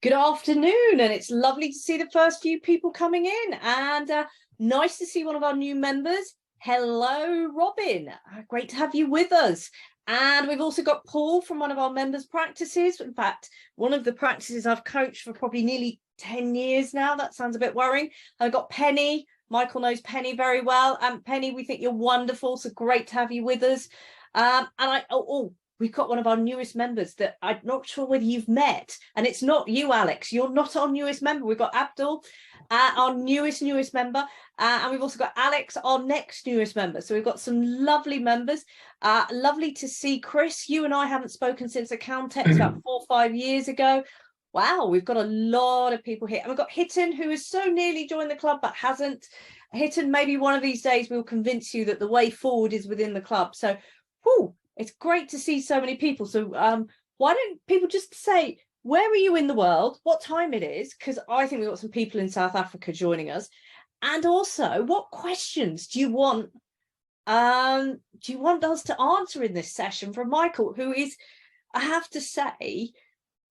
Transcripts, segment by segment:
Good afternoon, and it's lovely to see the first few people coming in, and nice to see one of our new members. Hello, Robin. Great to have you with us. And we've also got Paul from one of our members' practices. In fact, one of the practices I've coached for probably nearly 10 years now. That sounds a bit worrying. I've got Penny. Michael knows Penny very well. And Penny, we think you're wonderful, so great to have you with us. We've got one of our newest members that I'm not sure whether you've met, and it's not you, Alex. You're not our newest member. We've got Abdul, our newest member, and we've also got Alex, our next newest member. So we've got some lovely members. Lovely to see Chris. You and I haven't spoken since Accountex about 4 or 5 years ago. Wow, we've got a lot of people here. And we've got Hitten, who has so nearly joined the club but hasn't. Hitten, maybe one of these days we'll convince you that the way forward is within the club. So, whew, it's great to see so many people. So why don't people just say, where are you in the world, what time it is? Because I think we've got some people in South Africa joining us. And also, what questions do you want us to answer in this session from Michael, who is, I have to say,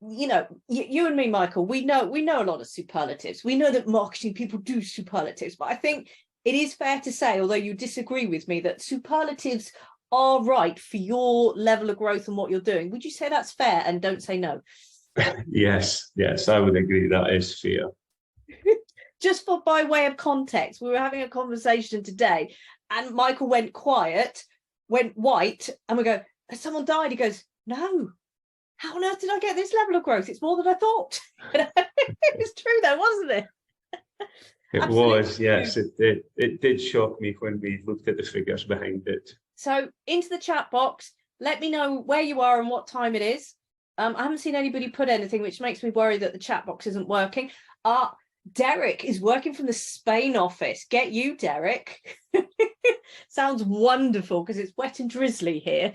you know, you and me, Michael, we know a lot of superlatives. We know that marketing people do superlatives, but I think it is fair to say, although you disagree with me, that superlatives are right for your level of growth and what you're doing. Would you say that's fair? And don't say no. Yes, I would agree that is fair. Just by way of context, we were having a conversation today and Michael went quiet, went white, and we go, has someone died? He goes, no. How on earth did I get this level of growth? It's more than I thought. It was true though, wasn't it? It was, yes. It did shock me when we looked at the figures behind it. So into the chat box, let me know where you are and what time it is. I haven't seen anybody put anything, which makes me worry that the chat box isn't working. Derek is working from the Spain office. Get you, Derek. Sounds wonderful because it's wet and drizzly here.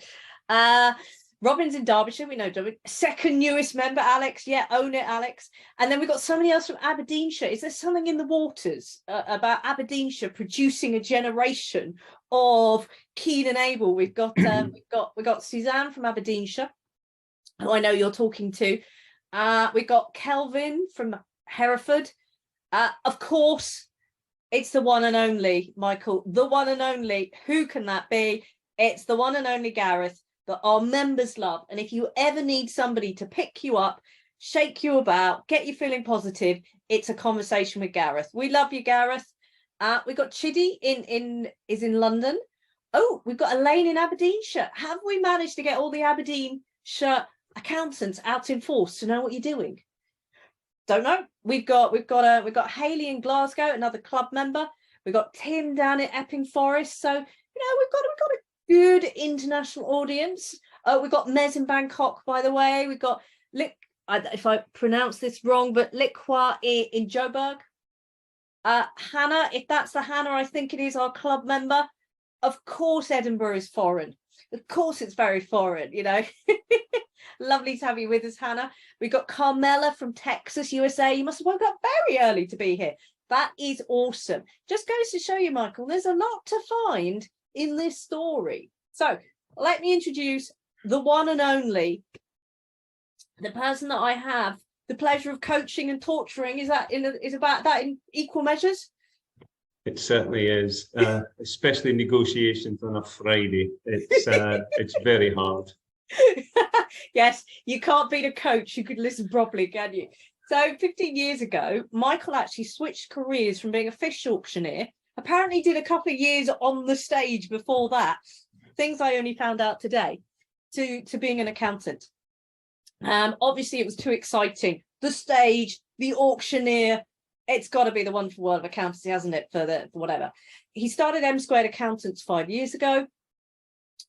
Robin's in Derbyshire, we know. Second newest member, Alex. Yeah, own it, Alex. And then we've got somebody else from Aberdeenshire. Is there something in the waters about Aberdeenshire producing a generation of keen and able? We've got Suzanne from Aberdeenshire, who I know you're talking to. We've got Kelvin from Hereford. Of course, it's the one and only, Michael, the one and only. Who can that be? It's the one and only Gareth, that our members love. And if you ever need somebody to pick you up, shake you about, get you feeling positive, it's a conversation with Gareth. We love you, Gareth. We've got Chidi in London. Oh, we've got Elaine in Aberdeenshire. Have we managed to get all the Aberdeenshire accountants out in force to know what you're doing? Don't know. We've got Hayley in Glasgow, another club member. We've got Tim down at Epping Forest. So, you know, we've got a good international audience. We've got Mez in Bangkok, by the way. We've got if I pronounce this wrong, but Likwa in Joburg. Hannah, if that's the Hannah I think it is, our club member. Of course Edinburgh is foreign. Of course it's very foreign, you know. Lovely to have you with us, Hannah. We've got Carmela from Texas, USA. You must have woke up very early to be here. That is awesome. Just goes to show you, Michael, there's a lot to find in this story. So let me introduce the one and only, the person that I have the pleasure of coaching and torturing. Is about that in equal measures? It certainly is, especially negotiations on a Friday. It's very hard. Yes, you can't beat a coach who could listen properly, can you? So 15 years ago, Michael actually switched careers from being a fish auctioneer. Apparently did a couple of years on the stage before that, things I only found out today, to being an accountant. Obviously it was too exciting. The stage, the auctioneer, it's got to be the wonderful world of accountancy, hasn't it, for whatever. He started M Squared Accountants 5 years ago.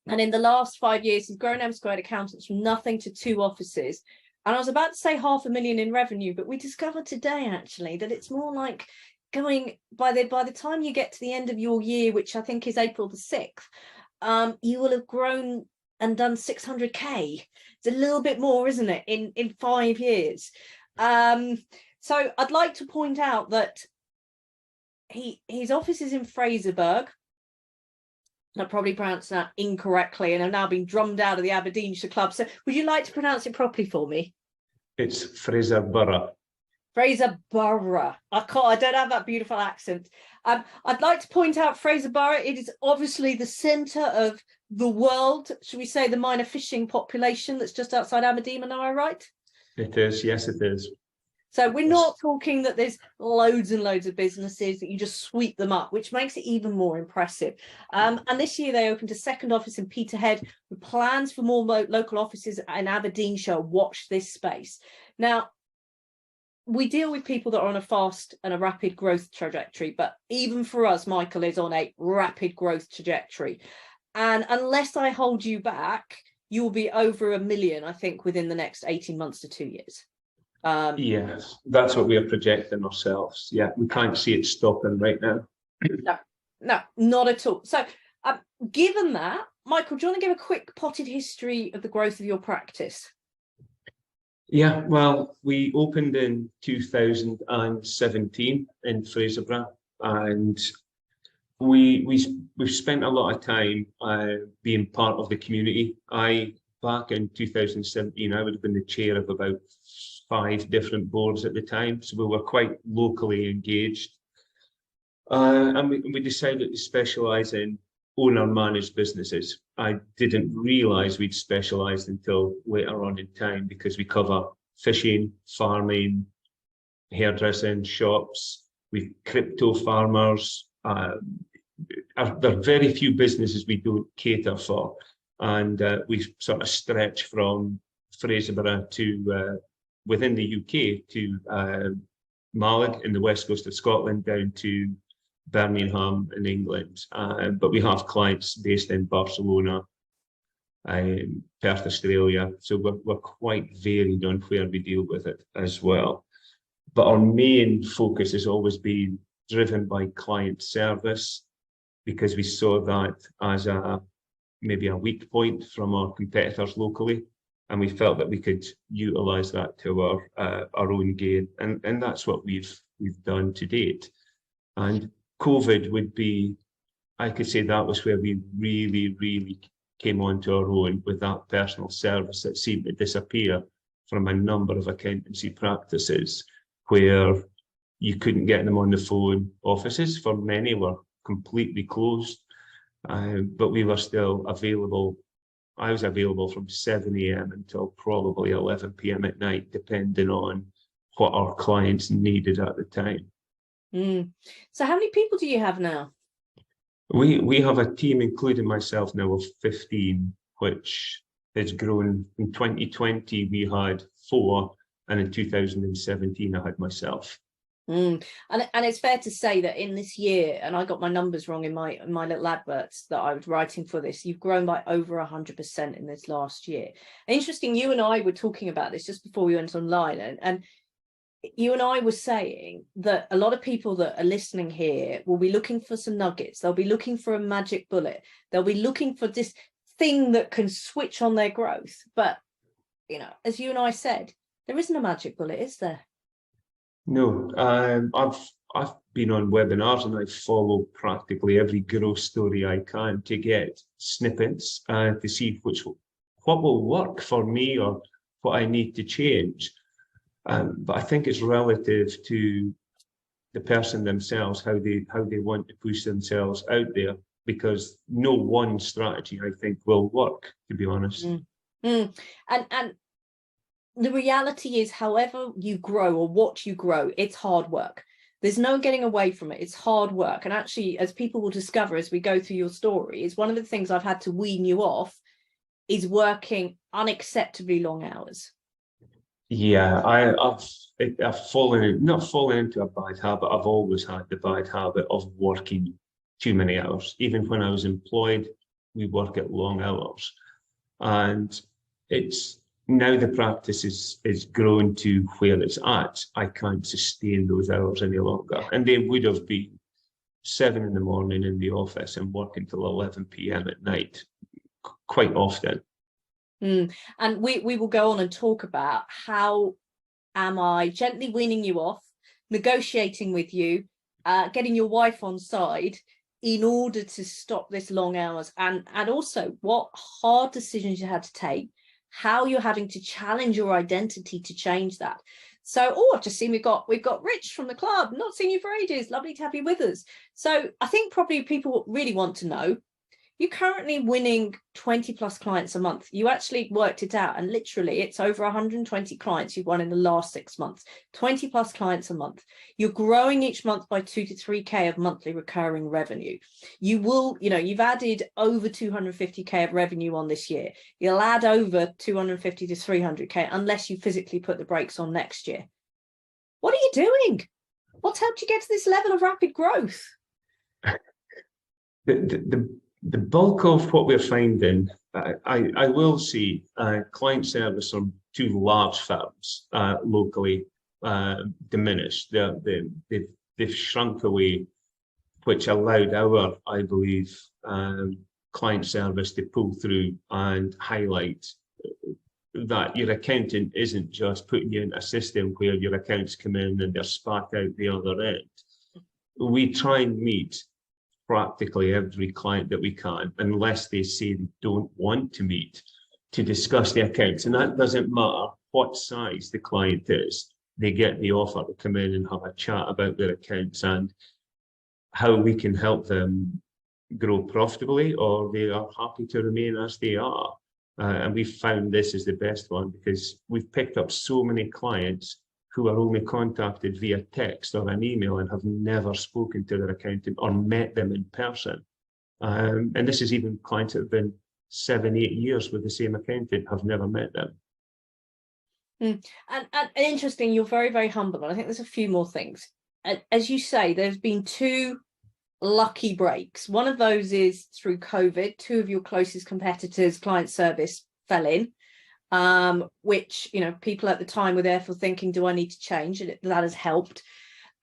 And in the last 5 years, he's grown M Squared Accountants from nothing to 2 offices. And I was about to say 500,000 in revenue, but we discovered today, actually, that it's more like going by the time you get to the end of your year, which I think is April the 6th, you will have grown and done 600k. It's a little bit more, isn't it, in 5 years? So I'd like to point out that his office is in Fraserburgh. I probably pronounced that incorrectly and I've now been drummed out of the Aberdeenshire club. So would you like to pronounce it properly for me? It's Fraserburgh. Fraserburgh. I don't have that beautiful accent. I'd like to point out Fraserburgh. It is obviously the centre of the world, should we say, the minor fishing population that's just outside Aberdeen. Am I right? It is, yes, it is. So we're not talking that there's loads and loads of businesses that you just sweep them up, which makes it even more impressive. And this year they opened a second office in Peterhead with plans for more local offices in Aberdeenshire. Watch this space. Now, we deal with people that are on a fast and a rapid growth trajectory, but even for us, Michael is on a rapid growth trajectory. And unless I hold you back, you will be over 1 million, I think, within the next 18 months to 2 years. Yes, that's what we are projecting ourselves. Yeah, we can't see it stopping right now. No, not at all. So given that, Michael, do you want to give a quick potted history of the growth of your practice? Yeah, well, we opened in 2017 in Fraserburgh, and we've spent a lot of time being part of the community. Back in 2017, I would have been the chair of about 5 different boards at the time, so we were quite locally engaged. And we decided to specialise in owner-managed businesses. I didn't realise we'd specialised until later on in time, because we cover fishing, farming, hairdressing, shops, we've crypto farmers. There are very few businesses we don't cater for. And we sort of stretch from Fraserburgh to within the UK to Mallaig in the west coast of Scotland down to Birmingham in England. But we have clients based in Barcelona, Perth, Australia. So we're quite varied on where we deal with it as well. But our main focus has always been driven by client service, because we saw that as maybe a weak point from our competitors locally, and we felt that we could utilise that to our own gain, and that's what we've done to date. And COVID would be, I could say, that was where we really came onto our own with that personal service that seemed to disappear from a number of accountancy practices, where you couldn't get them on the phone. Offices for many were completely closed. But we were still available. I was available from 7 a.m. until probably 11 p.m. at night, depending on what our clients needed at the time. So how many people do you have now? We have a team, including myself now, of 15, which has grown. In 2020, we had 4, and in 2017, I had myself. And it's fair to say that in this year, and I got my numbers wrong in my little adverts that I was writing for this, you've grown by over 100% in this last year. Interesting, you and I were talking about this just before we went online, and you and I were saying that a lot of people that are listening here will be looking for some nuggets. They'll be looking for a magic bullet. They'll be looking for this thing that can switch on their growth. But, you know, as you and I said, there isn't a magic bullet, is there? No, I've been on webinars, and I follow practically every growth story I can to get snippets to see what will work for me or what I need to change. But I think it's relative to the person themselves, how they want to push themselves out there, because no one strategy, I think, will work, to be honest. And the reality is, however you grow or what you grow, it's hard work. There's no getting away from it. It's hard work. And actually, as people will discover as we go through your story, is one of the things I've had to wean you off is working unacceptably long hours. Yeah, I've not fallen into a bad habit. I've always had the bad habit of working too many hours. Even when I was employed, we work at long hours. And it's now the practice is grown to where it's at. I can't sustain those hours any longer. And they would have been 7 in the morning in the office and working till 11 p.m. at night quite often. And we will go on and talk about how am I gently weaning you off, negotiating with you, getting your wife on side in order to stop this long hours, and also what hard decisions you had to take, how you're having to challenge your identity to change that. So, oh, I've just seen we've got Rich from the club. Not seen you for ages. Lovely to have you with us. So I think probably people really want to know, you're currently winning 20 plus clients a month. You actually worked it out, and literally it's over 120 clients you've won in the last 6 months, 20 plus clients a month. You're growing each month by 2 to 3K of monthly recurring revenue. You will, you've added over 250K of revenue on this year. You'll add over 250 to 300K unless you physically put the brakes on next year. What are you doing? What's helped you get to this level of rapid growth? The bulk of what we're finding, I will see client service on 2 large firms locally diminished. They've shrunk away, which allowed our, I believe, client service to pull through and highlight that your accountant isn't just putting you in a system where your accounts come in and they're spat out the other end. We try and meet practically every client that we can, unless they say they don't want to meet, to discuss the accounts. And that doesn't matter what size the client is. They get the offer to come in and have a chat about their accounts and how we can help them grow profitably, or they are happy to remain as they are. And we found this is the best one because we've picked up so many clients who are only contacted via text or an email and have never spoken to their accountant or met them in person. And this is even clients that have been 7, 8 years with the same accountant, have never met them. And interesting, you're very, very humble. And I think there's a few more things. As you say, there's been 2 lucky breaks. One of those is through COVID. 2 of your closest competitors, client service, fell in. Which, people at the time were therefore thinking, do I need to change? And that has helped.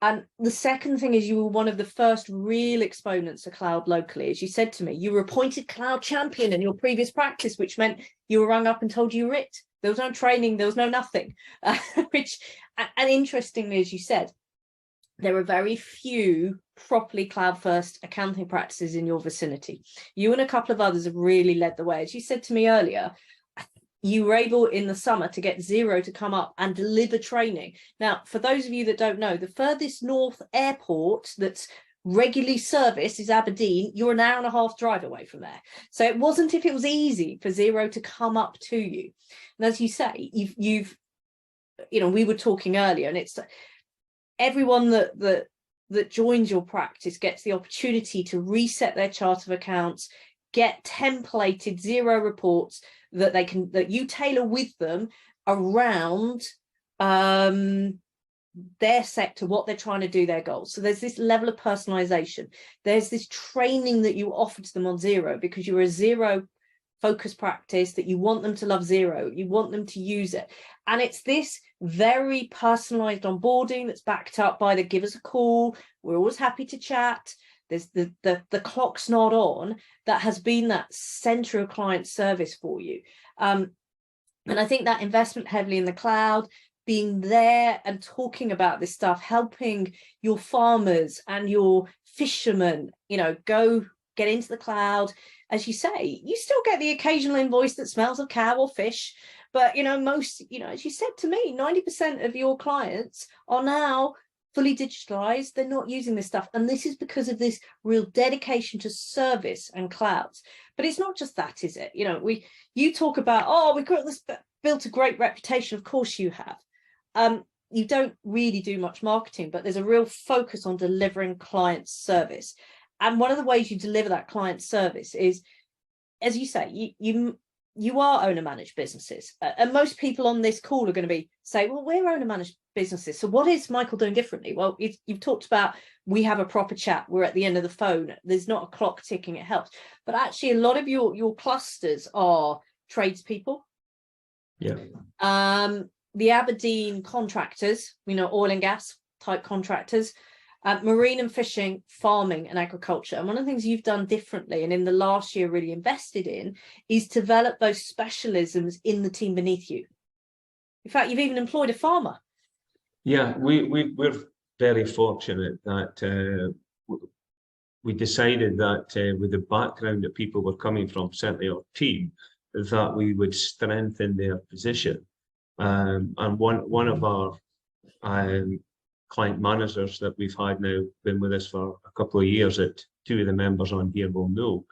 And the second thing is you were one of the first real exponents of cloud locally. As you said to me, you were appointed cloud champion in your previous practice, which meant you were rung up and told you were it. There was no training, there was no nothing. And interestingly, as you said, there are very few properly cloud first accounting practices in your vicinity. You and a couple of others have really led the way. As you said to me earlier, you were able in the summer to get Xero to come up and deliver training. Now, for those of you that don't know, the furthest north airport that's regularly serviced is Aberdeen. You're an hour and a half drive away from there. So it wasn't if it was easy for Xero to come up to you. And as you say, you've we were talking earlier, and it's everyone that joins your practice gets the opportunity to reset their chart of accounts, get templated Xero reports that you tailor with them around their sector, what they're trying to do, their goals. So there's this level of personalization. There's this training that you offer to them on Xero because you're a Xero focused practice, that you want them to love Xero, you want them to use it. And it's this very personalized onboarding that's backed up by the give us a call, we're always happy to chat. There's the clock's not on, that has been that center of client service for you. And I think that investment heavily in the cloud, being there and talking about this stuff, helping your farmers and your fishermen, go get into the cloud. As you say, you still get the occasional invoice that smells of cow or fish. But, most, as you said to me, 90% of your clients are now fully digitalized. They're not using this stuff. And this is because of this real dedication to service and clouds. But it's not just that, is it? You talk about, we've got this, built a great reputation. Of course you have. You don't really do much marketing, but there's a real focus on delivering client service. And one of the ways you deliver that client service is, as you say, you are owner managed businesses. And most people on this call are going to say, well, we're owner managed businesses. So what is Michael doing differently? Well, you've talked about, we have a proper chat. We're at the end of the phone. There's not a clock ticking. It helps. But actually, a lot of your clusters are tradespeople. Yeah. The Aberdeen contractors, oil and gas type contractors, marine and fishing, farming and agriculture. And one of the things you've done differently and in the last year really invested in is develop those specialisms in the team beneath you. In fact, you've even employed a farmer. Yeah, we're very fortunate that we decided that with the background that people were coming from, certainly our team, that we would strengthen their position. And one of our client managers that we've had now, been with us for a couple of years, that two of the members on here will know,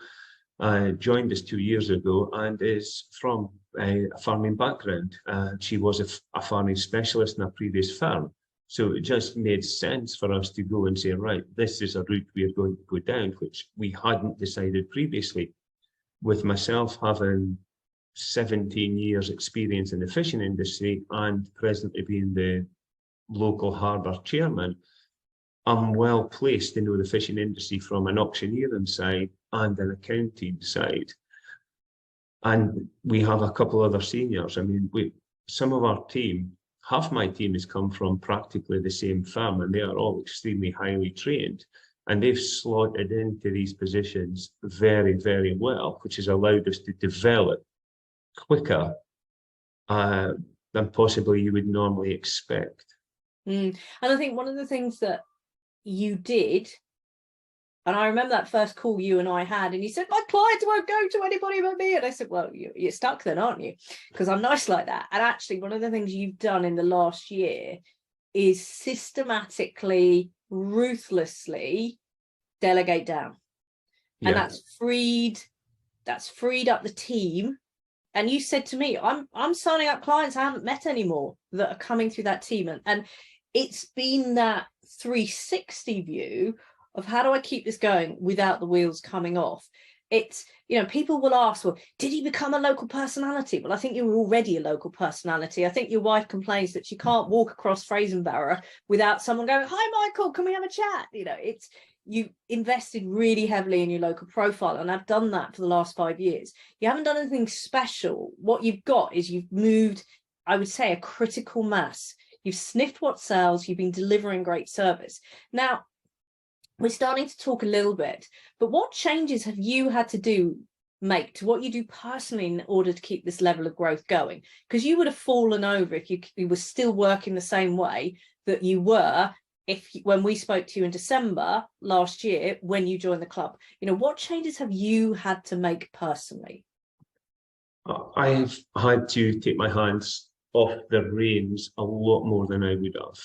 joined us 2 years ago and is from a farming background. She was a farming specialist in a previous firm. So it just made sense for us to go and say, right, this is a route we are going to go down, which we hadn't decided previously. With myself having 17 years experience in the fishing industry and presently being the local harbour chairman, I'm well placed to know the fishing industry from an auctioneering side and an accounting side. And we have a couple other seniors. I mean, some of our team, half my team has come from practically the same firm, and they are all extremely highly trained. And they've slotted into these positions very, very well, which has allowed us to develop quicker than possibly you would normally expect. And I think one of the things that you did, and I remember that first call you and I had, and you said, my clients won't go to anybody but me. And I said, well, you're stuck then, aren't you? Because I'm nice like that. And actually, one of the things you've done in the last year is systematically, ruthlessly delegate down. Yeah. And that's freed up the team. And you said to me, I'm signing up clients I haven't met anymore that are coming through that team. And it's been that 360 view of how do I keep this going without the wheels coming off. It's, you know, people will ask, well, did he become a local personality? Well, I think you were already a local personality. I think your wife complains that she can't walk across Frasenborough without someone going, hi, Michael, can we have a chat? You know, it's, you invested really heavily in your local profile, and I've done that for the last 5 years. You haven't done anything special. What you've got is you've moved, I would say, a critical mass. You've sniffed what sells, you've been delivering great service. Now, we're starting to talk a little bit, but what changes have you had to make to what you do personally in order to keep this level of growth going? Because you would have fallen over if you were still working the same way that you were when we spoke to you in December last year, when you joined the club. You know, what changes have you had to make personally? I've had to take my hands off the reins a lot more than I would have.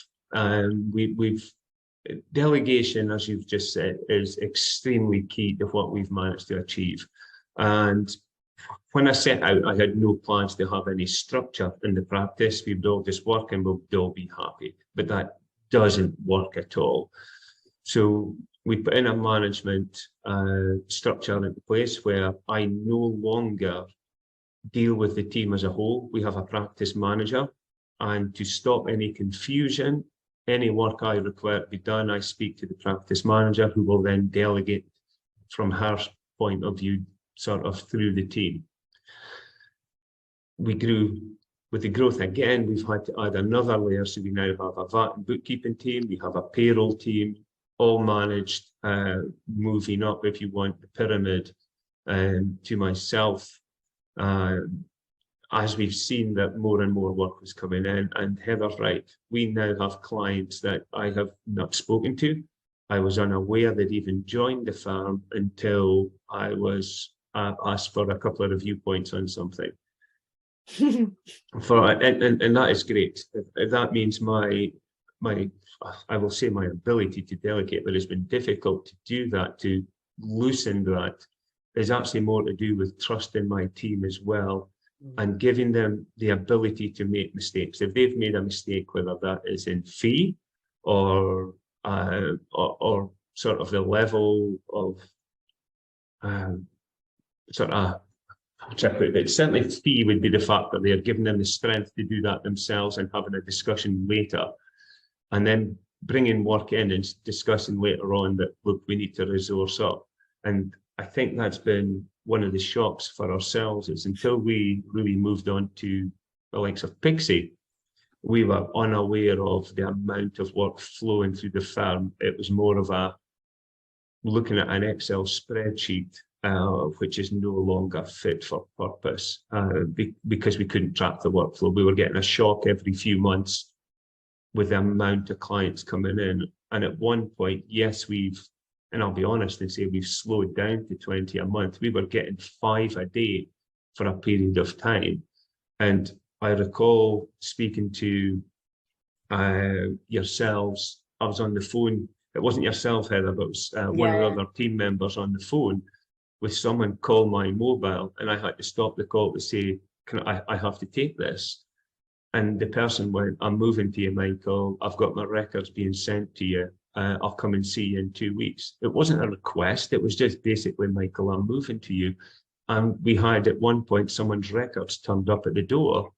Delegation, as you've just said, is extremely key to what we've managed to achieve. And when I set out, I had no plans to have any structure in the practice. We'd all just work and we'd all be happy. But that doesn't work at all. So we put in a management structure into place where I no longer deal with the team as a whole. We have a practice manager, and to stop any confusion, any work I require to be done, I speak to the practice manager, who will then delegate from her point of view, sort of through the team. We grew. With the growth again, we've had to add another layer. So we now have a VAT and bookkeeping team, we have a payroll team, all managed, moving up, if you want, the pyramid to myself. As we've seen that more and more work was coming in, and Heather's right, we now have clients that I have not spoken to. I was unaware they'd even joined the firm until I was asked for a couple of review points on something. And that is great. That means my I will say my ability to delegate, but it's been difficult to do that, to loosen that, is actually more to do with trusting my team as well, and giving them the ability to make mistakes. If they've made a mistake, whether that is in fee or sort of the level of certainly fee would be the fact that they are giving them the strength to do that themselves and having a discussion later, and then bringing work in and discussing later on that, look, we need to resource up. And I think that's been one of the shocks for ourselves, is until we really moved on to the likes of Pixie, we were unaware of the amount of work flowing through the firm. It was more of a looking at an Excel spreadsheet, which is no longer fit for purpose, because we couldn't track the workflow. We were getting a shock every few months with the amount of clients coming in. And at one point, yes, and I'll be honest and say we've slowed down to 20 a month. We were getting 5 a day for a period of time. And I recall speaking to yourselves. I was on the phone. It wasn't yourself, Heather, but it was one of the other team members on the phone with someone call my mobile, and I had to stop the call to say, I have to take this. And the person went, I'm moving to you, Michael. I've got my records being sent to you. I'll come and see you in 2 weeks. It wasn't a request. It was just basically, Michael, I'm moving to you. And we had at one point someone's records turned up at the door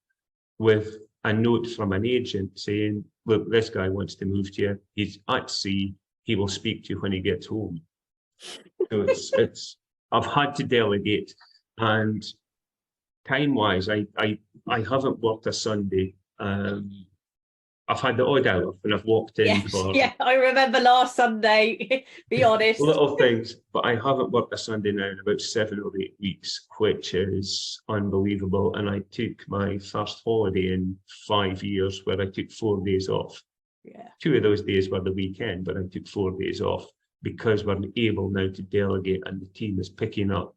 with a note from an agent saying, look, this guy wants to move to you. He's at sea. He will speak to you when he gets home. So I've had to delegate, and time-wise, I haven't worked a Sunday. I've had the odd hour when I've walked in for I remember last Sunday, be honest. Little things, but I haven't worked a Sunday now in about 7 or 8 weeks, which is unbelievable. And I took my first holiday in 5 years where I took 4 days off. Yeah. 2 of those days were the weekend, but I took 4 days off because we're able now to delegate, and the team is picking up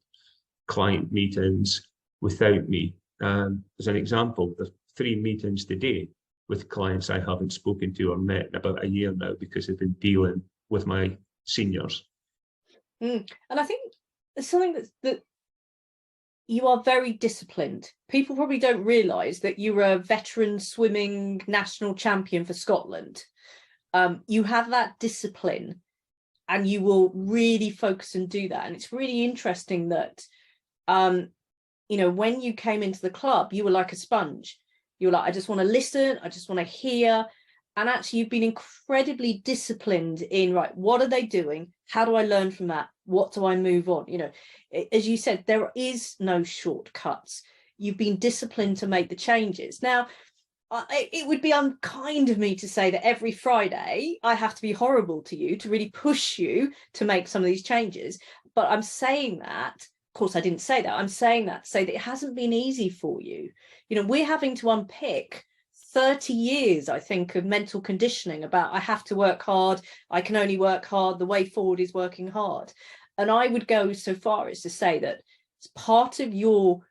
client meetings without me. As an example, there's 3 meetings today with clients I haven't spoken to or met in about a year now because I've been dealing with my seniors. And I think there's something that you are very disciplined. People probably don't realise that you were a veteran swimming national champion for Scotland. You have that discipline, and you will really focus and do that. And it's really interesting that, you know, when you came into the club, you were like a sponge. You were like, I just want to listen. I just want to hear. And actually, you've been incredibly disciplined in, right, what are they doing? How do I learn from that? What do I move on? You know, as you said, there is no shortcuts. You've been disciplined to make the changes. Now, it would be unkind of me to say that every Friday I have to be horrible to you to really push you to make some of these changes. But I'm saying that, of course, I didn't say that. I'm saying that to say that it hasn't been easy for you. You know, we're having to unpick 30 years, I think, of mental conditioning about I have to work hard, I can only work hard, the way forward is working hard. And I would go so far as to say that part of your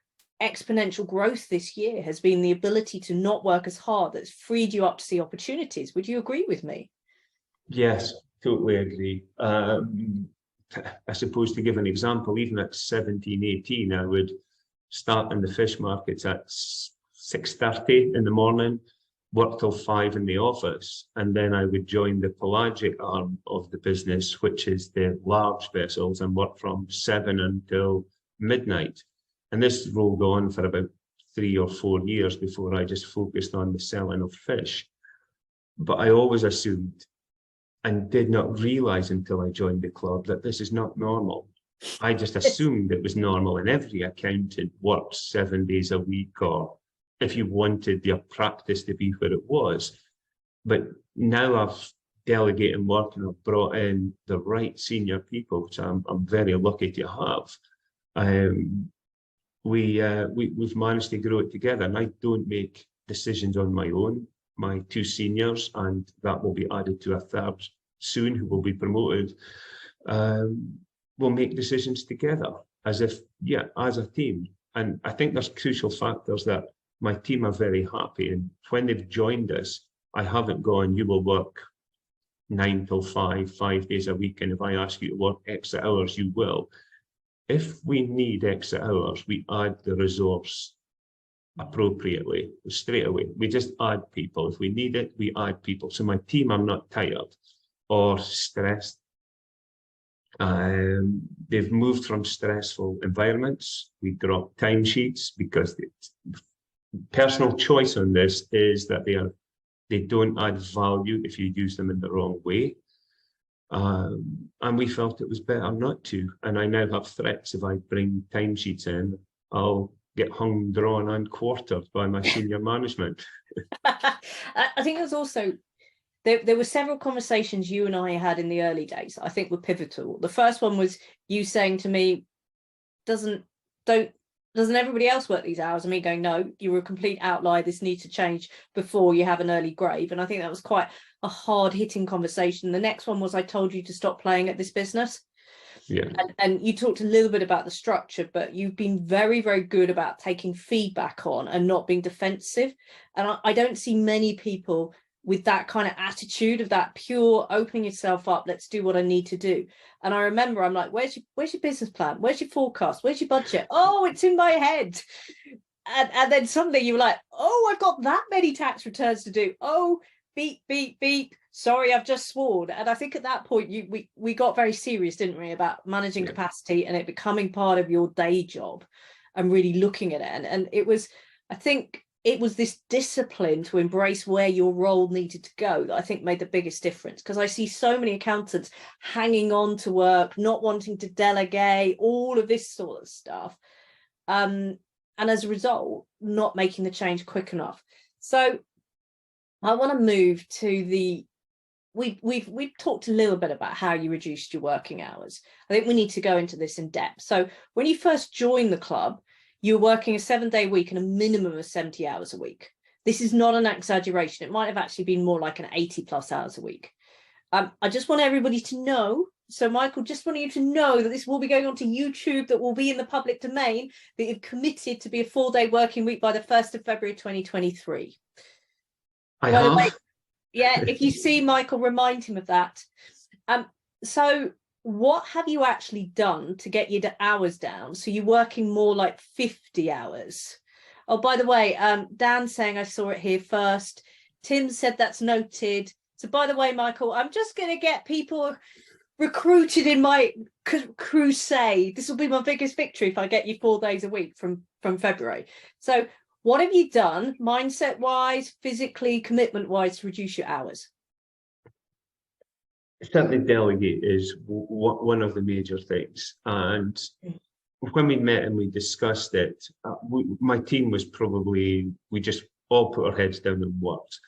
exponential growth this year has been the ability to not work as hard. That's freed you up to see opportunities. Would you agree with me? Yes, totally agree. I suppose, to give an example, even at 17, 18, I would start in the fish markets at 6:30 in the morning, work till 5 in the office, and then I would join the pelagic arm of the business, which is the large vessels, and work from 7 until midnight. And this rolled on for about 3 or 4 years before I just focused on the selling of fish. But I always assumed and did not realize until I joined the club that this is not normal. I just assumed it was normal, and every accountant worked 7 days a week, or if you wanted your practice to be where it was. But now I've delegated work and I've brought in the right senior people, which I'm very lucky to have. We've managed to grow it together, and I don't make decisions on my own. My 2 seniors, and that will be added to a 3rd soon, who will be promoted, will make decisions together as a team. And I think there's crucial factors that my team are very happy. And when they've joined us, I haven't gone, you will work 9 till 5 days a week. And if I ask you to work extra hours, you will. If we need extra hours, we add the resource appropriately, straight away. We just add people. If we need it, we add people. So my team are not tired or stressed. They've moved from stressful environments. We drop timesheets because the personal choice on this is that they don't add value if you use them in the wrong way. And we felt it was better not to. And I now have threats: if I bring timesheets in, I'll get hung, drawn, and quartered by my senior management. I think there's also, there were several conversations you and I had in the early days I think were pivotal. The first one was you saying to me, doesn't everybody else work these hours? And me going, no, you're a complete outlier. This needs to change before you have an early grave. And I think that was quite a hard-hitting conversation. The next one was, I told you to stop playing at this business. Yeah. And you talked a little bit about the structure, but you've been very, very good about taking feedback on and not being defensive. And I don't see many people with that kind of attitude of that pure opening yourself up, let's do what I need to do. And I remember I'm like, where's your business plan? Where's your forecast? Where's your budget? Oh, it's in my head. And then suddenly you were like, oh, I've got that many tax returns to do. Oh, beep, beep, beep. Sorry, I've just sworn. And I think at that point we got very serious, didn't we, about managing capacity and it becoming part of your day job and really looking at it. And it was, I think, it was this discipline to embrace where your role needed to go that I think made the biggest difference. Because I see so many accountants hanging on to work, not wanting to delegate, all of this sort of stuff. And as a result, not making the change quick enough. So I want to move to we've talked a little bit about how you reduced your working hours. I think we need to go into this in depth. So when you first joined the club, you were working a 7-day week and a minimum of 70 hours a week. This is not an exaggeration. It might have actually been more like an 80+ hours a week. I just want everybody to know. So Michael, just want you to know that this will be going on to YouTube, that will be in the public domain, that you've committed to be a 4-day working week by the 1st of February 2023. I have. Way, yeah, if you see Michael, remind him of that. So what have you actually done to get your hours down? So you're working more like 50 hours. Oh, by the way, Dan's saying I saw it here first. Tim said that's noted. So by the way, Michael, I'm just going to get people recruited in my crusade. This will be my biggest victory if I get you 4 days a week from February. So what have you done mindset wise, physically, commitment wise to reduce your hours? Certainly delegate is one of the major things. And when we met and we discussed it, my team was probably, we just all put our heads down and worked.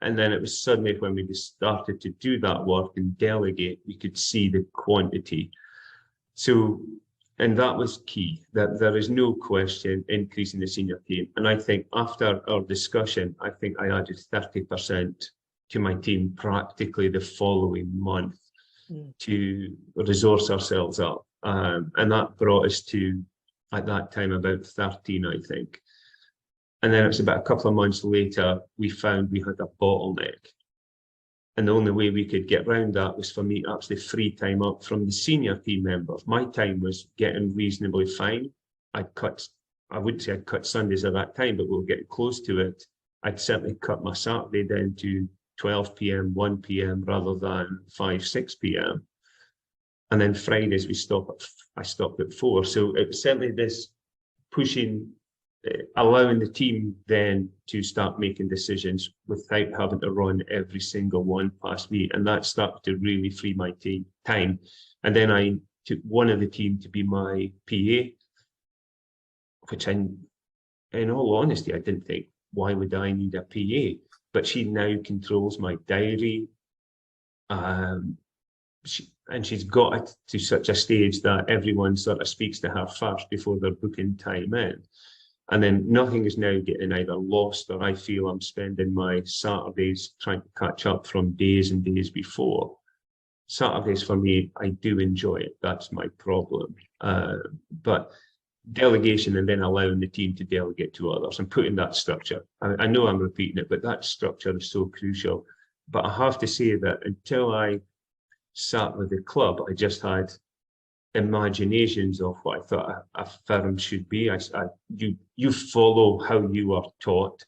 And then it was suddenly when we started to do that work and delegate, we could see the quantity. So, and that was key, that there is no question increasing the senior team. And I think after our discussion, I think I added 30% to my team practically the following month to resource ourselves up. And that brought us to, at that time, about 13, I think. And then it was about a couple of months later, we found we had a bottleneck. And the only way we could get around that was for me to actually free time up from the senior team members. My time was getting reasonably fine. I wouldn't say I'd cut Sundays at that time, but we were getting close to it. I'd certainly cut my Saturday down to 12 p.m., 1 p.m. rather than 5, 6 p.m. And then Fridays I stopped at 4. So it was certainly this pushing, allowing the team then to start making decisions without having to run every single one past me. And that started to really free my time. And then I took one of the team to be my PA, which in all honesty, I didn't think, why would I need a PA? But she now controls my diary. And she's got it to such a stage that everyone sort of speaks to her first before they're booking time in. And then nothing is now getting either lost or I feel I'm spending my Saturdays trying to catch up from days and days before. Saturdays for me, I do enjoy it. That's my problem. But delegation and then allowing the team to delegate to others and putting that structure. I know I'm repeating it, but that structure is so crucial. But I have to say that until I sat with the club, I just had imaginations of what I thought a firm should be. You follow how you are taught,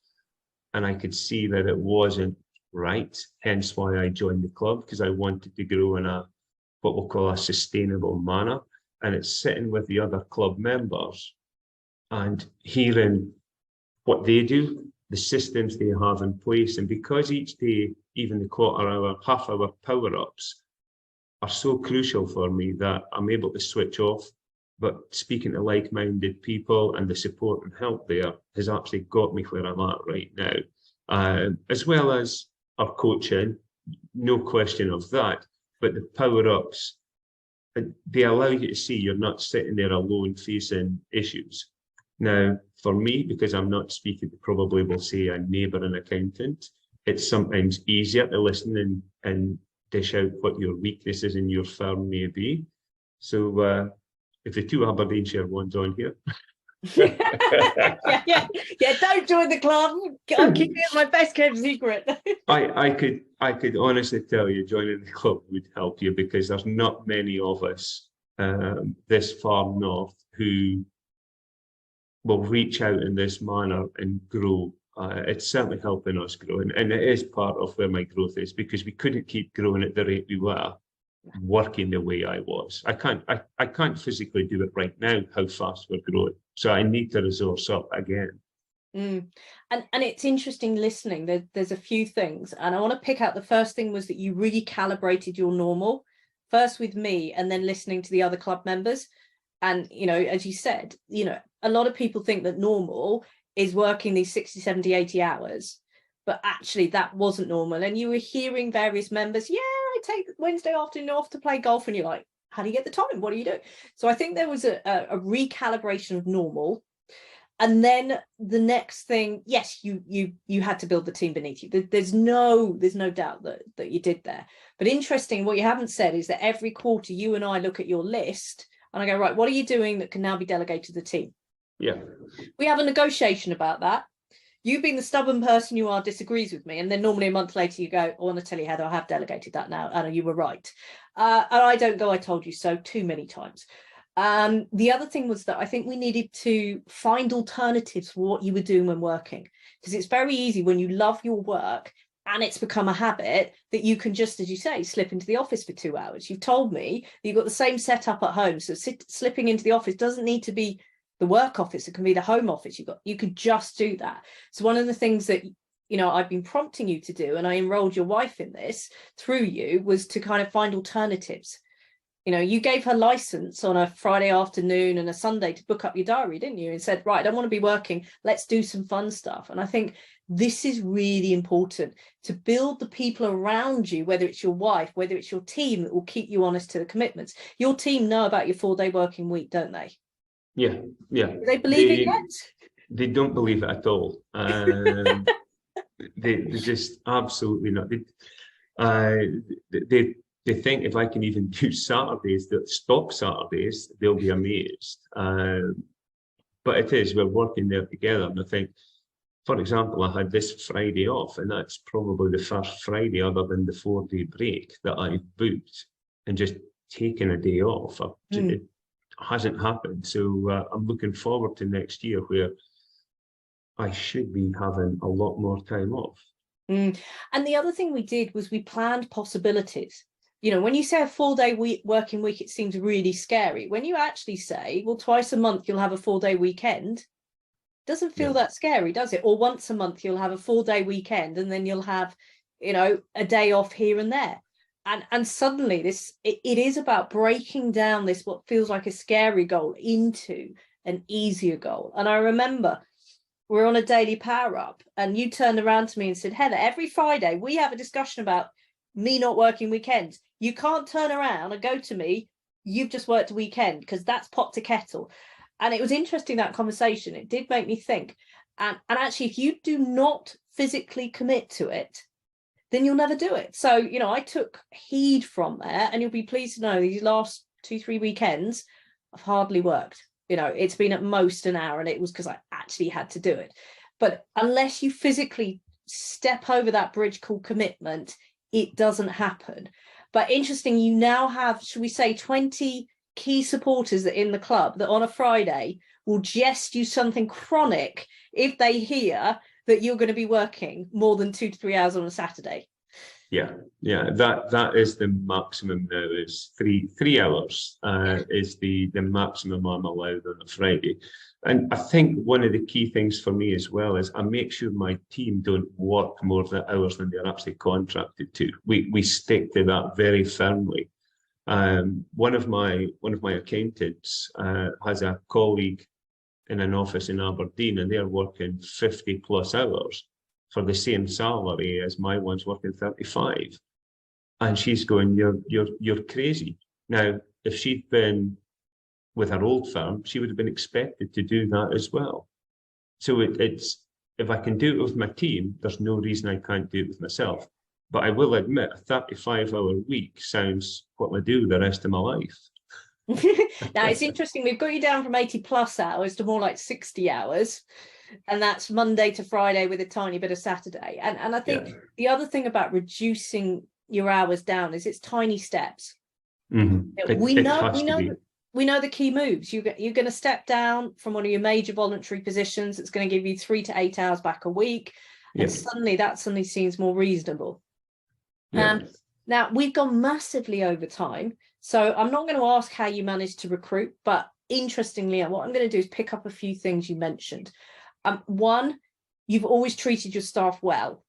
and I could see that it wasn't right. Hence why I joined the club, because I wanted to grow in a what we'll call a sustainable manner. And it's sitting with the other club members and hearing what they do, the systems they have in place. And because each day, even the quarter-hour, half-hour power-ups are so crucial for me that I'm able to switch off. But speaking to like-minded people and the support and help there has actually got me where I'm at right now, as well as our coaching, no question of that. But the power-ups, they allow you to see you're not sitting there alone facing issues. Now, for me, because I'm not speaking to probably, we'll say, a neighbour and accountant, it's sometimes easier to listen and dish out what your weaknesses in your firm may be. So if the two Aberdeenshire ones on here, Yeah. Don't join the club. I'm keeping it my best kept secret. I could honestly tell you joining the club would help you, because there's not many of us this far north who will reach out in this manner and grow. It's certainly helping us grow, and it is part of where my growth is, because we couldn't keep growing at the rate we were working the way I was. I can't physically do it right now, how fast we're growing. So I need to resource up again. And it's interesting listening. There's a few things, and I want to pick out the first thing was that you really calibrated your normal, first with me and then listening to the other club members. And, you know, as you said, you know, a lot of people think that normal is working these 60, 70, 80 hours, but actually that wasn't normal. And you were hearing various members, yeah, I take Wednesday afternoon off to play golf. And you're like, how do you get the time? What do you do? So I think there was a recalibration of normal. And then the next thing, yes, you had to build the team beneath you. There's no doubt that you did there. But interesting, what you haven't said is that every quarter you and I look at your list and I go, right, what are you doing that can now be delegated to the team? Yeah. We have a negotiation about that. You being the stubborn person you are disagrees with me. And then normally a month later you go, I want to tell you, Heather, I have delegated that now. And you were right. And I don't go, I told you so too many times. The other thing was that I think we needed to find alternatives for what you were doing when working, because it's very easy when you love your work and it's become a habit that you can just, as you say, slip into the office for 2 hours. You've told me that you've got the same setup at home. So slipping into the office doesn't need to be the work office. It can be the home office. You could just do that. So one of the things that, you know, I've been prompting you to do, and I enrolled your wife in this through you, was to kind of find alternatives. You know, you gave her license on a Friday afternoon and a Sunday to book up your diary, didn't you? And said, right, I don't want to be working. Let's do some fun stuff. And I think this is really important, to build the people around you, whether it's your wife, whether it's your team, that will keep you honest to the commitments. Your team know about your 4-day working week, don't they? Yeah. Do they believe it yet? They don't believe it at all. They just absolutely not. They think if I can even do Saturdays, that stop Saturdays, they'll be amazed. But it is, we're working there together. And I think, for example, I had this Friday off, and that's probably the first Friday other than the 4-day break that I booked, and just taking a day off. It hasn't happened. So I'm looking forward to next year, where I should be having a lot more time off. And the other thing we did was we planned possibilities. You know, when you say a 4-day working week, it seems really scary. When you actually say, well, twice a month you'll have a 4-day weekend, doesn't feel that scary, does it? Or once a month you'll have a 4-day weekend, and then you'll have, you know, a day off here and there. And suddenly it is about breaking down this, what feels like a scary goal, into an easier goal. And I remember we're on a daily power up, and you turned around to me and said, Heather, every Friday we have a discussion about me not working weekends. You can't turn around and go to me, you've just worked a weekend, because that's pot to kettle. And it was interesting, that conversation. It did make me think. And actually, if you do not physically commit to it, then you'll never do it. So, you know, I took heed from there, and you'll be pleased to know these last 2-3 weekends I've hardly worked. You know, it's been at most an hour, and it was because I actually had to do it. But unless you physically step over that bridge called commitment, it doesn't happen. But interesting, you now have, should we say, 20 key supporters that in the club that on a Friday will jest you something chronic if they hear that you're going to be working more than 2 to 3 hours on a Saturday. Yeah, that is the maximum now. Is three hours is the maximum I'm allowed on a Friday. And I think one of the key things for me as well is I make sure my team don't work more hours than they're actually contracted to. We stick to that very firmly. One of my accountants has a colleague in an office in Aberdeen, and they're working 50 plus hours for the same salary as my one's working 35. And she's going, you're crazy. Now, if she'd been with her old firm, she would have been expected to do that as well. So it's, if I can do it with my team, there's no reason I can't do it with myself. But I will admit, a 35-hour week sounds what I do the rest of my life. Now it's interesting, we've got you down from 80 plus hours to more like 60 hours, and that's Monday to Friday with a tiny bit of Saturday. And I think the other thing about reducing your hours down is it's tiny steps. We know the key moves. You're going to step down from one of your major voluntary positions. It's going to give you 3 to 8 hours back a week, and suddenly that seems more reasonable. Now we've gone massively over time, so I'm not going to ask how you managed to recruit, but interestingly, what I'm going to do is pick up a few things you mentioned. One, you've always treated your staff well.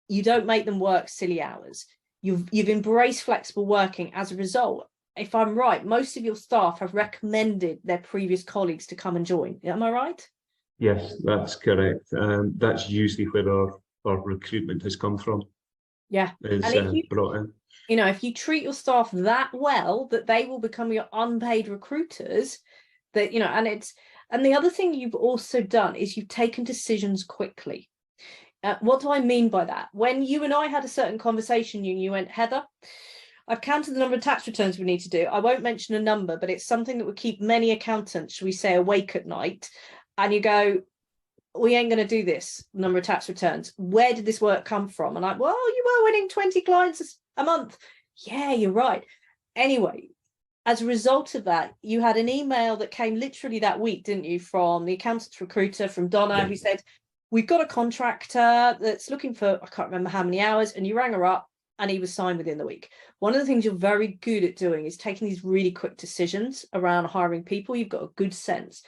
You don't make them work silly hours. You've embraced flexible working. As a result, if I'm right, most of your staff have recommended their previous colleagues to come and join. Am I right? Yes, that's correct. That's usually where our recruitment has come from. Yeah, and if you, brought in. You know, if you treat your staff that well, that they will become your unpaid recruiters, that, you know, and the other thing you've also done is you've taken decisions quickly. What do I mean by that? When you and I had a certain conversation, you went, Heather, I've counted the number of tax returns we need to do. I won't mention a number, but it's something that would keep many accountants, shall we say, awake at night. And you go, we ain't going to do this number of tax returns. Where did this work come from? And I'm like, well, you were winning 20 clients a month. Yeah, you're right. Anyway, as a result of that, you had an email that came literally that week, didn't you, from the accountants recruiter, from Donna, who said, we've got a contractor that's looking for, I can't remember how many hours, and you rang her up and he was signed within the week. One of the things you're very good at doing is taking these really quick decisions around hiring people. You've got a good sense.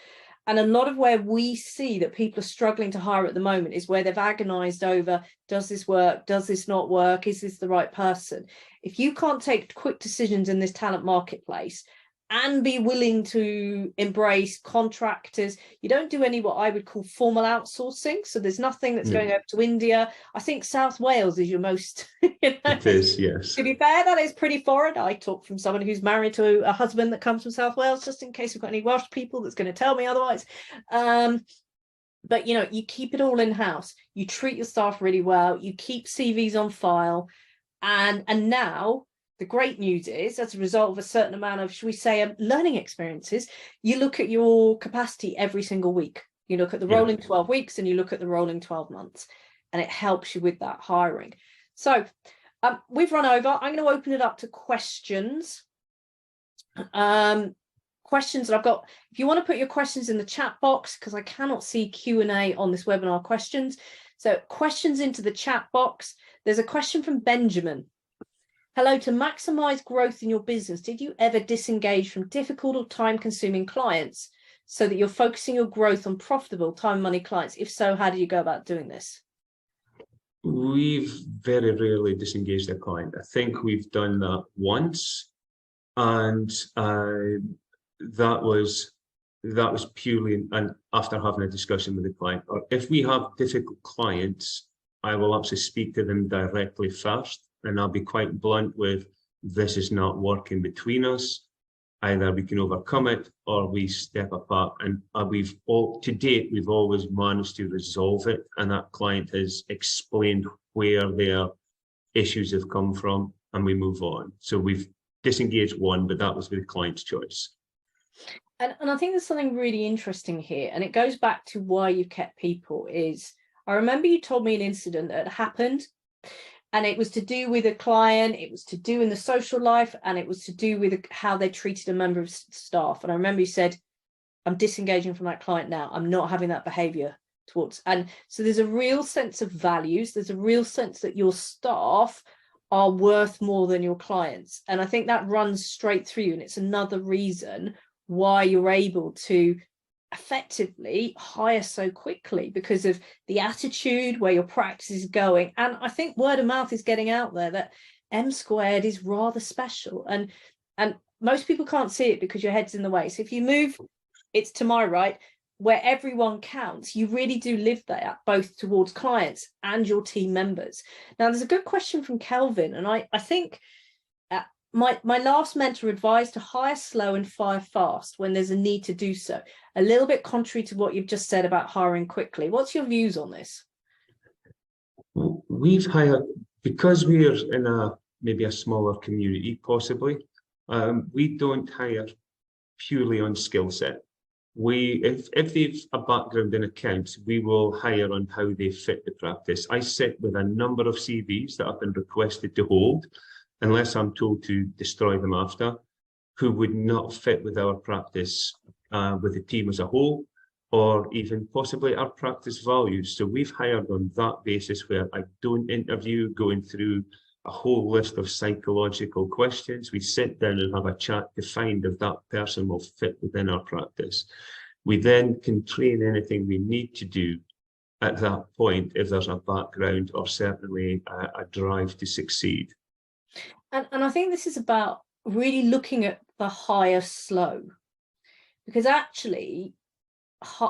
And a lot of where we see that people are struggling to hire at the moment is where they've agonized over, does this work? Does this not work? Is this the right person? If you can't take quick decisions in this talent marketplace and be willing to embrace contractors, you don't do any what I would call formal outsourcing. So there's nothing that's going over to India. I think South Wales is your most, It is, yes. To be fair, that is pretty foreign. I talk from someone who's married to a husband that comes from South Wales, just in case we've got any Welsh people that's going to tell me otherwise. But, you know, you keep it all in-house. You treat your staff really well. You keep CVs on file. And now the great news is, as a result of a certain amount of, should we say, learning experiences, you look at your capacity every single week. You look at the rolling 12 weeks and you look at the rolling 12 months, and it helps you with that hiring. So we've run over. I'm going to open it up to questions. Questions that I've got. If you want to put your questions in the chat box, because I cannot see Q&A on this webinar questions. So questions into the chat box. There's a question from Benjamin. Hello, to maximize growth in your business, did you ever disengage from difficult or time-consuming clients so that you're focusing your growth on profitable time money clients? If so, how do you go about doing this? We've very rarely disengaged a client. I think we've done that once, and that was purely and after having a discussion with the client. Or if we have difficult clients, I will actually speak to them directly first. And I'll be quite blunt with, this is not working between us. Either we can overcome it or we step apart. And to date, we've always managed to resolve it. And that client has explained where their issues have come from, and we move on. So we've disengaged one, but that was the client's choice. And I think there's something really interesting here. And it goes back to why you've kept people is, I remember you told me an incident that happened. And it was to do with a client, it was to do in the social life, and it was to do with how they treated a member of staff. And I remember you said, I'm disengaging from that client now. I'm not having that behavior towards. And so there's a real sense of values. There's a real sense that your staff are worth more than your clients. And I think that runs straight through you. And it's another reason why you're able to effectively hire so quickly, because of the attitude, where your practice is going. And I think word of mouth is getting out there that M Squared is rather special, and most people can't see it because your head's in the way. So if you move, it's to my right, where everyone counts, you really do live there, both towards clients and your team members. Now there's a good question from Kelvin, and I think my last mentor advised to hire slow and fire fast when there's a need to do so. A little bit contrary to what you've just said about hiring quickly. What's your views on this? We've hired, because we're in maybe a smaller community, possibly, we don't hire purely on skill set. If they've a background in accounts, we will hire on how they fit the practice. I sit with a number of CVs that have been requested to hold, unless I'm told to destroy them after, who would not fit with our practice, with the team as a whole, or even possibly our practice values. So we've hired on that basis, where I don't interview going through a whole list of psychological questions. We sit down and have a chat to find if that person will fit within our practice. We then can train anything we need to do at that point if there's a background or certainly a drive to succeed. And I think this is about really looking at the hire slow, because actually,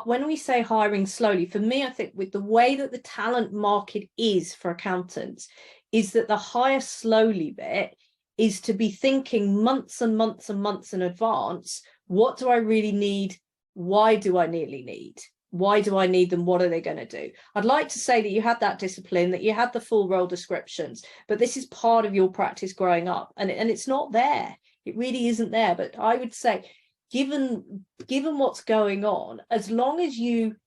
when we say hiring slowly, for me, I think with the way that the talent market is for accountants, is that the hire slowly bit is to be thinking months and months and months in advance. What do I really need? Why do I nearly need? Why do I need them? What are they going to do? I'd like to say that you had that discipline, that you had the full role descriptions, but this is part of your practice growing up, and it's not there. It really isn't there. But I would say, given what's going on, as long as you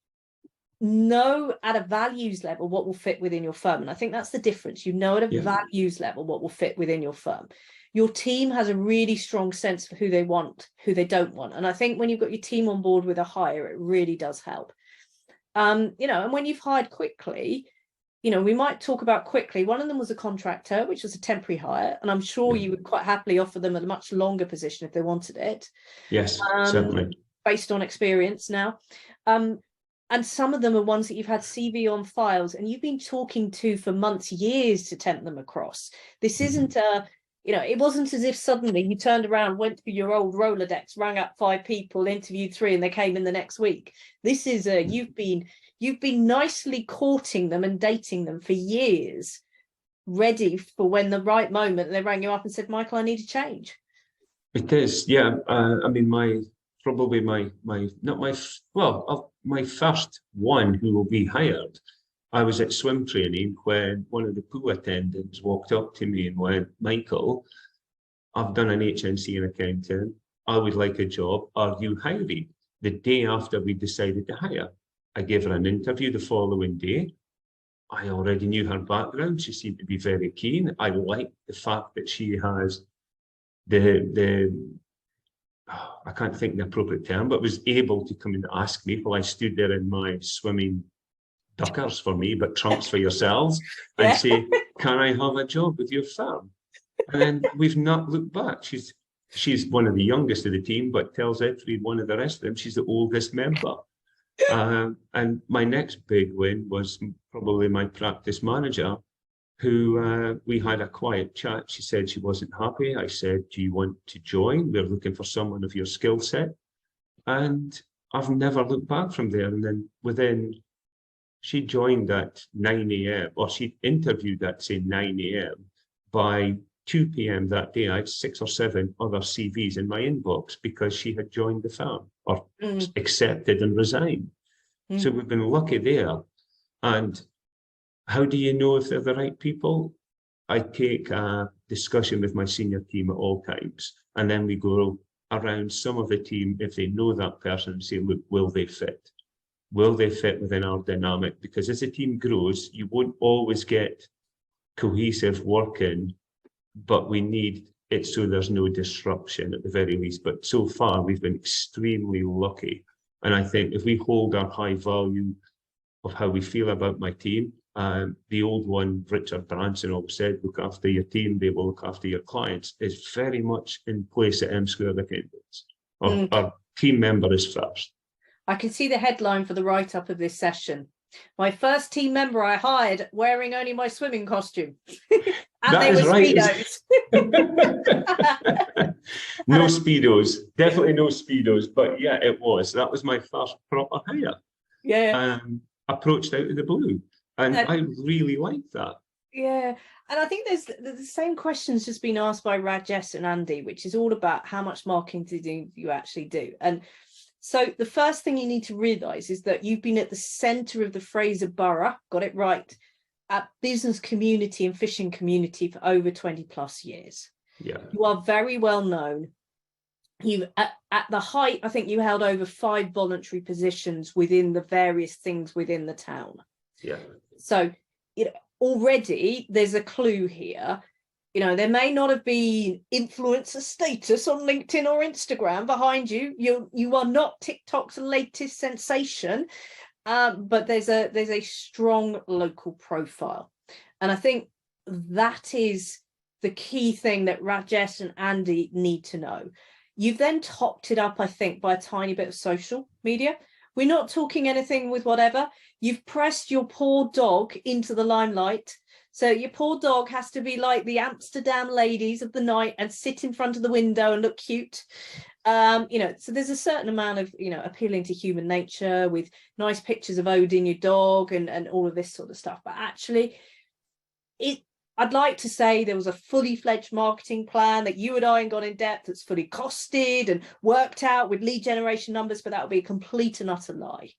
know at a values level what will fit within your firm, and I think that's the difference, you know at a values level what will fit within your firm, your team has a really strong sense for who they want, who they don't want. And I think when you've got your team on board with a hire, it really does help. And when you've hired quickly, we might talk about quickly. One of them was a contractor, which was a temporary hire, and I'm sure you would quite happily offer them a much longer position if they wanted it. Yes, certainly. Based on experience now. And some of them are ones that you've had CV on files and you've been talking to for months, years to tempt them across. This isn't it wasn't as if suddenly you turned around, went to your old Rolodex, rang up 5 people, interviewed 3, and they came in the next week. This is you've been nicely courting them and dating them for years, ready for when the right moment they rang you up and said, Michael, I need a change. It is, yeah. I mean, my first one who will be hired, I was at swim training when one of the pool attendants walked up to me and went, Michael, I've done an HNC in accounting. I would like a job. Are you hiring? The day after we decided to hire, I gave her an interview the following day. I already knew her background. She seemed to be very keen. I liked the fact that she has I can't think the appropriate term, but was able to come and ask me while I stood there in my swimming duckers for me, but trunks for yourselves, and say, can I have a job with your firm? And then we've not looked back. She's one of the youngest of the team, but tells every one of the rest of them she's the oldest member. And my next big win was probably my practice manager, who we had a quiet chat. She said she wasn't happy. I said, do you want to join? We're looking for someone of your skill set. And I've never looked back from there. And then she joined at 9 a.m. or she interviewed at, say, 9 a.m. By 2 p.m. that day, I had 6 or 7 other CVs in my inbox because she had joined the firm or accepted and resigned. So we've been lucky there. And how do you know if they're the right people? I take a discussion with my senior team at all times, and then we go around some of the team, if they know that person, and say, look, will they fit? Will they fit within our dynamic? Because as the team grows, you won't always get cohesive working, but we need it so there's no disruption at the very least. But so far, we've been extremely lucky. And I think if we hold our high value of how we feel about my team, the old one, Richard Branson, always said, look after your team, they will look after your clients, is very much in place at M Squared Accountants. Our team member is first. I can see the headline for the write-up of this session. My first team member I hired wearing only my swimming costume. And that they were right. Speedos. No Speedos, definitely no Speedos, but yeah, it was. That was my first proper hire. Yeah. Approached out of the blue. And I really like that. Yeah. And I think there's the same questions just been asked by Rajesh and Andy, which is all about how much marketing do you actually do. And so the first thing you need to realize is that you've been at the center of the Fraser Borough, got it right, at business community and fishing community for over 20 plus years. Yeah. You are very well known. you at the height, I think you held over 5 voluntary positions within the various things within the town. Yeah. So, already there's a clue here. There may not have been influencer status on LinkedIn or Instagram behind you. You are not TikTok's latest sensation, but there's a strong local profile, and I think that is the key thing that Rajesh and Andy need to know. You've then topped it up, I think, by a tiny bit of social media. We're not talking anything with whatever. You've pressed your poor dog into the limelight. So your poor dog has to be like the Amsterdam ladies of the night and sit in front of the window and look cute. So there's a certain amount of, appealing to human nature with nice pictures of Odin, your dog, and all of this sort of stuff. But actually, I'd like to say there was a fully fledged marketing plan that you and I got in depth, that's fully costed and worked out with lead generation numbers, but that would be a complete and utter lie.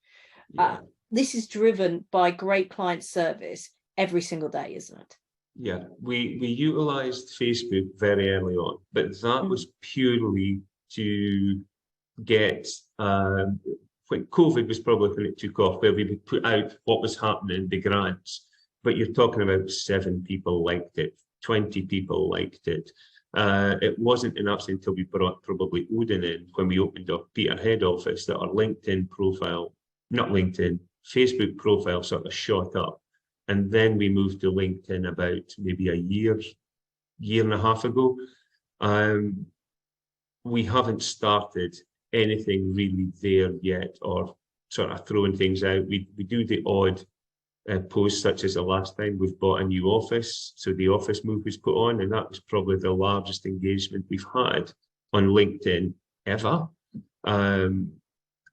Yeah. This is driven by great client service every single day, isn't it? Yeah, we utilized Facebook very early on, but that was purely to get when COVID was probably when it took off, where we would put out what was happening, the grants. But you're talking about 7 people liked it, 20 people liked it. It wasn't until we brought probably Odin in when we opened up Peterhead office that our LinkedIn profile, not LinkedIn, Facebook profile sort of shot up. And then we moved to LinkedIn about maybe a year and a half ago. We haven't started anything really there yet, or sort of throwing things out. We do the odd posts, such as the last time we've bought a new office. So the office move was put on, and that was probably the largest engagement we've had on LinkedIn ever.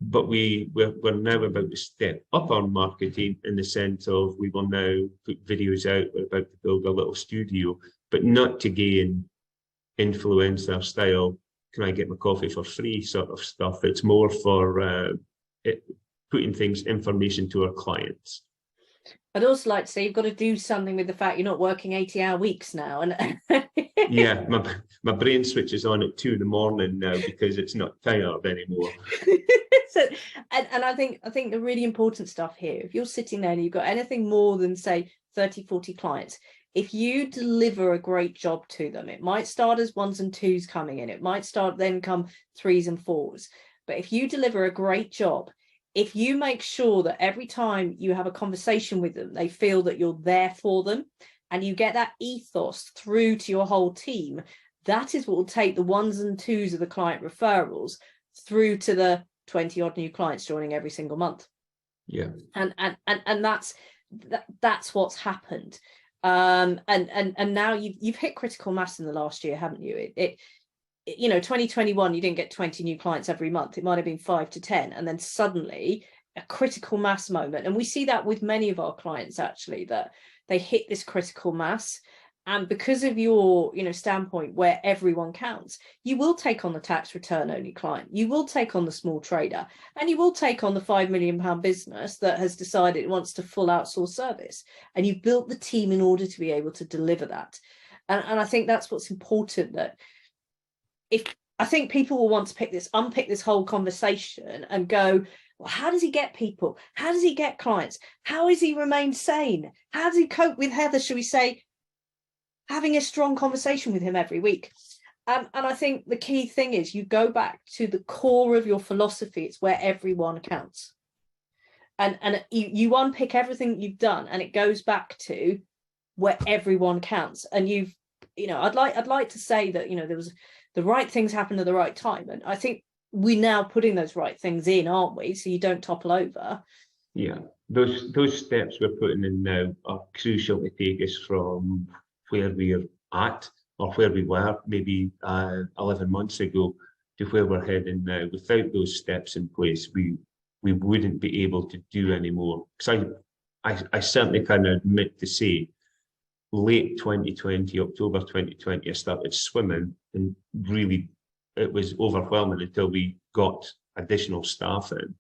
But we're now about to step up our marketing in the sense of we will now put videos out. We're about to build a little studio, but not to gain influencer style, can I get my coffee for free sort of stuff. It's more for putting information to our clients. I'd also like to say you've got to do something with the fact you're not working 80-hour weeks now. And yeah, my brain switches on at 2 a.m. now because it's not tired anymore. So, and I think the really important stuff here, if you're sitting there and you've got anything more than say 30, 40 clients, if you deliver a great job to them, it might start as 1s and 2s coming in, it might start then come 3s and 4s. But if you deliver a great job, if you make sure that every time you have a conversation with them, they feel that you're there for them, and you get that ethos through to your whole team, that is what will take the 1s and 2s of the client referrals through to the 20 odd new clients joining every single month. Yeah. And that's what's happened. And now you've hit critical mass in the last year, haven't you? 2021, you didn't get 20 new clients every month. It might have been 5 to 10. And then suddenly a critical mass moment. And we see that with many of our clients, actually, that they hit this critical mass. And because of your, standpoint where everyone counts, you will take on the tax return only client. You will take on the small trader, and you will take on the £5 million business that has decided it wants to full outsource service. And you've built the team in order to be able to deliver that. And I think that's what's important, that I think people will want to unpick this whole conversation and go, well, how does he get people? How does he get clients? How does he remain sane? How does he cope with Heather, shall we say, having a strong conversation with him every week? And I think the key thing is you go back to the core of your philosophy. It's where everyone counts. And you unpick everything you've done, and it goes back to where everyone counts. And I'd like to say that, there was the right things happened at the right time. And I think we're now putting those right things in, aren't we? So you don't topple over. Yeah, those steps we're putting in now are crucial to take us from where we're at, or where we were maybe 11 months ago, to where we're heading now. Without those steps in place, we wouldn't be able to do any more. Because I certainly can admit to say, late 2020, October 2020, I started swimming, and really it was overwhelming until we got additional staff in.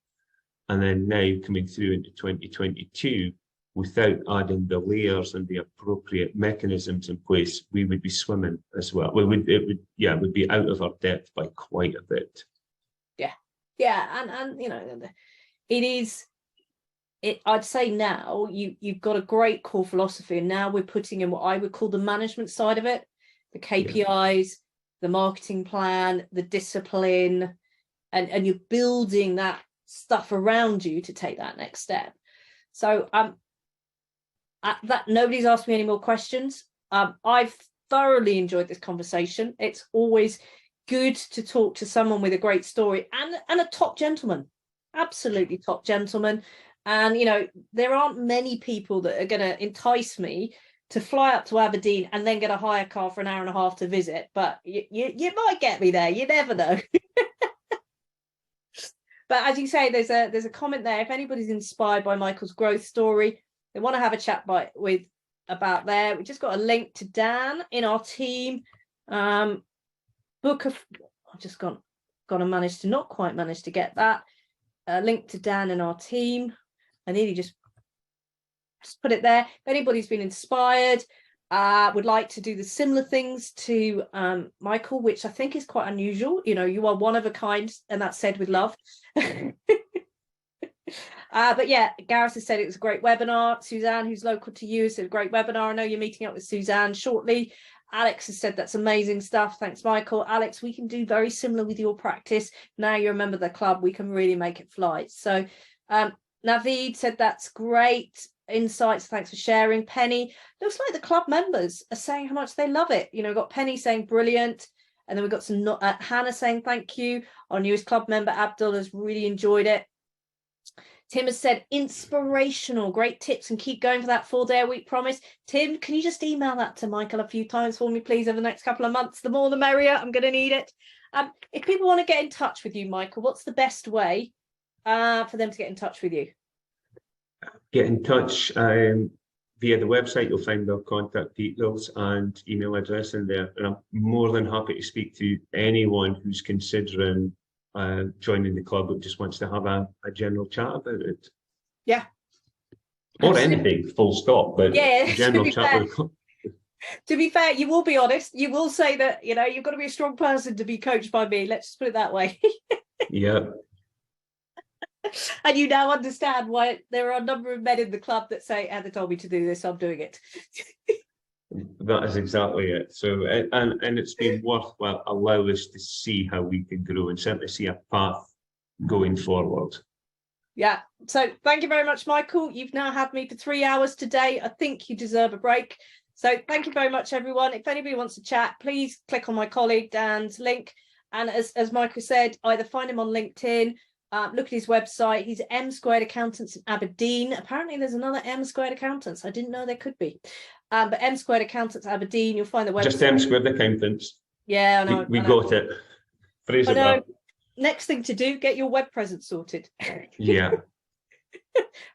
And then now coming through into 2022, without adding the layers and the appropriate mechanisms in place, we would be swimming as well. It would be out of our depth by quite a bit. Yeah, and you know, I'd say now you've got a great core philosophy, and now we're putting in what I would call the management side of it, the KPIs, the marketing plan, the discipline, and you're building that stuff around you to take that next step. So that nobody's asked me any more questions. I've thoroughly enjoyed this conversation. It's always good to talk to someone with a great story and a top gentleman, absolutely top gentleman. And you know, there aren't many people that are going to entice me to fly up to Aberdeen and then get a hire car for an hour and a half to visit. But you might get me there. You never know. But as you say, there's a comment there. If anybody's inspired by Michael's growth story, they want to have a chat with about there. We just got a link to Dan in our team. I've just got to not quite manage to get that. A link to Dan in our team. I nearly just put it there. If anybody's been inspired, would like to do the similar things to Michael, which I think is quite unusual. You know, you are one of a kind, and that's said with love. But yeah, Gareth has said it was a great webinar. Suzanne, who's local to you, said a great webinar. I know you're meeting up with Suzanne shortly. Alex has said that's amazing stuff. Thanks, Michael. Alex, we can do very similar with your practice. Now you're a member of the club, we can really make it fly. So Naveed said that's great insights. Thanks for sharing. Penny, looks like the club members are saying how much they love it. You know, we've got Penny saying brilliant. And then we've got some Hannah saying thank you. Our newest club member, Abdul, has really enjoyed it. Tim has said inspirational, great tips, and keep going for that 4-day-a-week promise. Tim, can you just email that to Michael a few times for me, please, over the next couple of months? The more the merrier. I'm going to need it. If people want to get in touch with you, Michael, what's the best way for them to get in touch with you? Get in touch via the website. You'll find our contact details and email address in there. And I'm more than happy to speak to anyone who's considering joining the club but just wants to have a general chat about it. Yeah. Or anything, full stop, but yeah, general chat with the club. To be fair, you will be honest. You will say that, you know, you've got to be a strong person to be coached by me. Let's just put it that way. Yeah. And you now understand why there are a number of men in the club that say, Heather told me to do this, I'm doing it. That is exactly it. So, and it's been worthwhile, allow us to see how we can grow and certainly see a path going forward. Yeah. So thank you very much, Michael. You've now had me for 3 hours today. I think you deserve a break. So thank you very much, everyone. If anybody wants to chat, please click on my colleague Dan's link. And as Michael said, either find him on LinkedIn, look at his website. He's M Squared Accountants in Aberdeen. Apparently there's another M Squared Accountants. I didn't know there could be. But M Squared Accountants Aberdeen, you'll find the website. Just M Squared Accountants. Yeah, I know. We got it. Phrase it up. Next thing to do, get your web presence sorted. Yeah.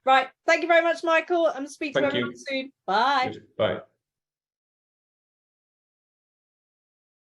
Right. Thank you very much, Michael. I'm speaking to everyone soon. Bye. Bye.